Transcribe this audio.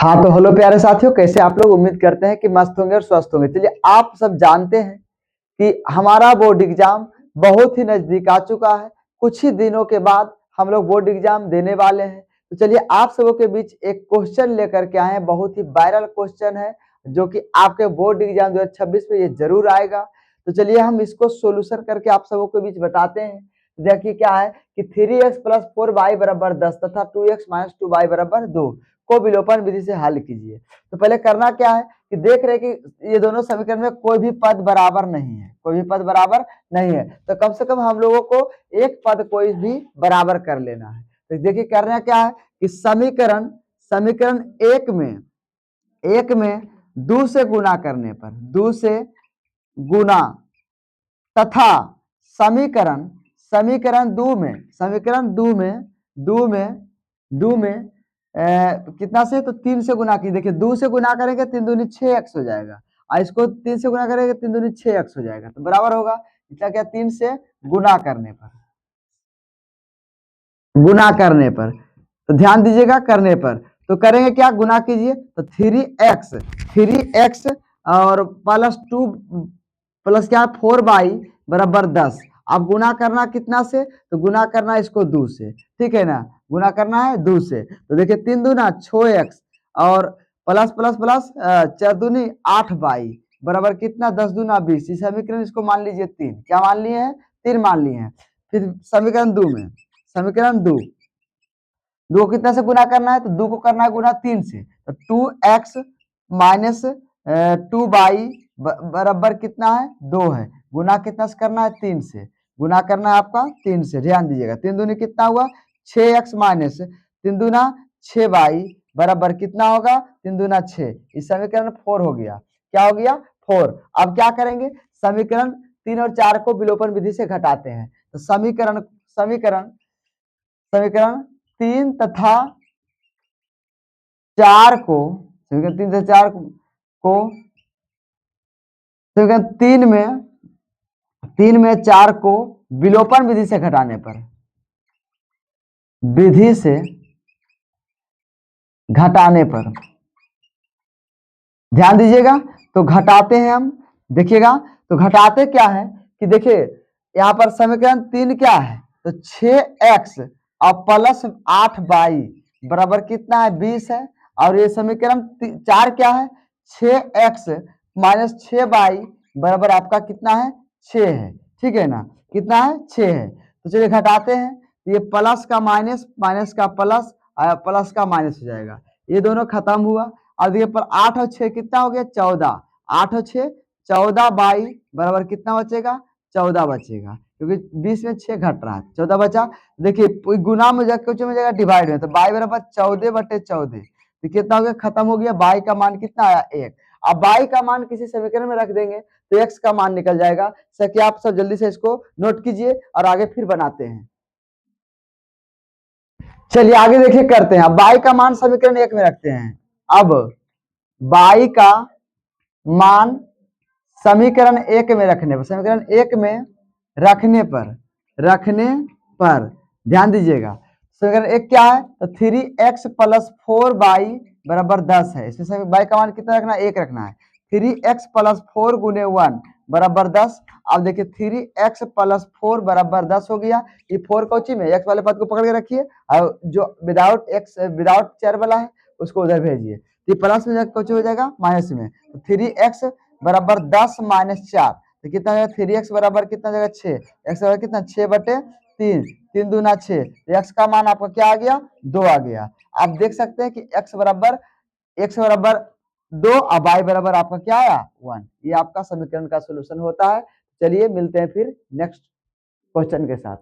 हाँ तो हेलो प्यारे साथियों, कैसे आप लोग? उम्मीद करते हैं कि मस्त होंगे और स्वस्थ होंगे। चलिए, आप सब जानते हैं कि हमारा बोर्ड एग्जाम बहुत ही नजदीक आ चुका है। कुछ ही दिनों के बाद हम लोग बोर्ड एग्जाम देने वाले हैं। तो चलिए, आप सबों के बीच एक क्वेश्चन लेकर के आए हैं। बहुत ही वायरल क्वेश्चन है जो कि आपके बोर्ड एग्जाम 2026 में ये जरूर आएगा। तो चलिए, हम इसको सोल्यूशन करके आप सबों के बीच बताते हैं। देखिए क्या है कि 3x + 4y = 10 तथा 2x - 2y = 2 को विलोपन विधि से हल कीजिए। तो पहले करना क्या है कि देख रहे हैं कि ये दोनों समीकरण में कोई भी पद बराबर नहीं है, कोई भी पद बराबर नहीं है। तो कम से कम हम लोगों को एक पद कोई भी बराबर कर लेना है। तो देखिए करना क्या है कि समीकरण समीकरण एक में 2 से गुना करने पर, 2 से गुना, तथा समीकरण समीकरण 2 में समीकरण 2 में 2 में 2 में कितना से, तो 3 से गुना की। देखिए 2 से गुना करेंगे 3 दूनी 6x हो जाएगा, और इसको 3 से गुना करेंगे 3 दूनी 6x हो जाएगा। तो बराबर होगा इसका क्या, 3 से गुना करने पर, तो ध्यान दीजिएगा करने पर। तो करेंगे क्या, गुना कीजिए तो 3x और +2 प्लस क्या 4y = 10। अब गुना करना कितना से, तो गुना करना इसको 2 से, ठीक है ना, गुना करना है 2 से। तो देखिए 3 दूना 6x और प्लस प्लस प्लस 4 दूनी 8y बराबर कितना, 10 दूना 20। इस समीकरण इसको मान लीजिए 3, क्या मान लिए हैं, 3 मान लिए हैं। फिर समीकरण 2 में समीकरण 2 कितना से गुना करना है, तो 2 को करना है गुना 3 से। तो 2x - 2y बराबर कितना है, 2 है। गुना कितना से करना है, 3 से। गुना करना है आपका 3 से, ध्यान दीजिएगा। 3 दूनी कितना हुआ, 6x - 3 दूना 6y बराबर कितना होगा, 3 दूना 6। इस समीकरण 4 हो गया। क्या हो गया, 4। अब क्या करेंगे, समीकरण 3 और 4 को विलोपन विधि से घटाते हैं। तो समीकरण समीकरण समीकरण 3 तथा 4 को समीकरण 3 तथा 4 को समीकरण 3 में 4 को विलोपन विधि से घटाने पर, विधि से घटाने पर ध्यान दीजिएगा। तो घटाते हैं हम, देखिएगा। तो घटाते क्या है कि देखिए यहाँ पर समीकरण 3 क्या है, तो 6x और प्लस 8y बराबर कितना है, 20 है। और ये समीकरण 4 क्या है, 6x - 6y बराबर आपका कितना है, 6 है, ठीक है ना, कितना है, 6 है। तो चलिए घटाते हैं। तो ये प्लस का माइनस, माइनस का प्लस, प्लस का माइनस हो जाएगा। ये दोनों खत्म हुआ। और देखिए पर 8 और 6 कितना हो गया, 14। 8 और 6 14y बराबर कितना बचेगा, 14 बचेगा, क्योंकि 20 में 6 घट रहा है, 14 बचा। देखिए गुना में जाकर कुछ में जाएगा डिवाइड में, तो y बराबर 14/14। तो कितना हो गया, खत्म हो गया। y का मान कितना आया, 1। अब y का मान किसी समीकरण में रख देंगे तो x का मान निकल जाएगा। सर आप सब जल्दी से इसको नोट कीजिए और आगे फिर बनाते हैं। चलिए आगे देखिए करते हैं। अब y का मान समीकरण 1 में रखते हैं। अब y का मान समीकरण 1 में रखने पर, समीकरण 1 में रखने पर ध्यान दीजिएगा। समीकरण 1 क्या है, तो 3x + 4y = 10 है। इसमें y का मान कितना रखना है, 1 रखना है। 3x + 4 × 1 = 10। अब देखिए 3x + 4 = 10 हो गया। ये 4 कोची में, x वाले पद को पकड़ के रखिए और जो विदाउट चर वाला है उसको उधर भेजिए। ये प्लस में जाकर कुछ हो जाएगा माइनस में। तो 3x = 10 - 4, तो कितना जाएगा, 3x बराबर कितना जाएगा, 6। x बराबर कितना, 6/3, 3 दूना 6। तो x का मान आपका क्या आ गया, 2 आ गया। आप देख सकते हैं कि x बराबर 2 और y बराबर आपका क्या आया, 1। ये आपका समीकरण का सोल्यूशन होता है। चलिए मिलते हैं फिर नेक्स्ट क्वेश्चन के साथ।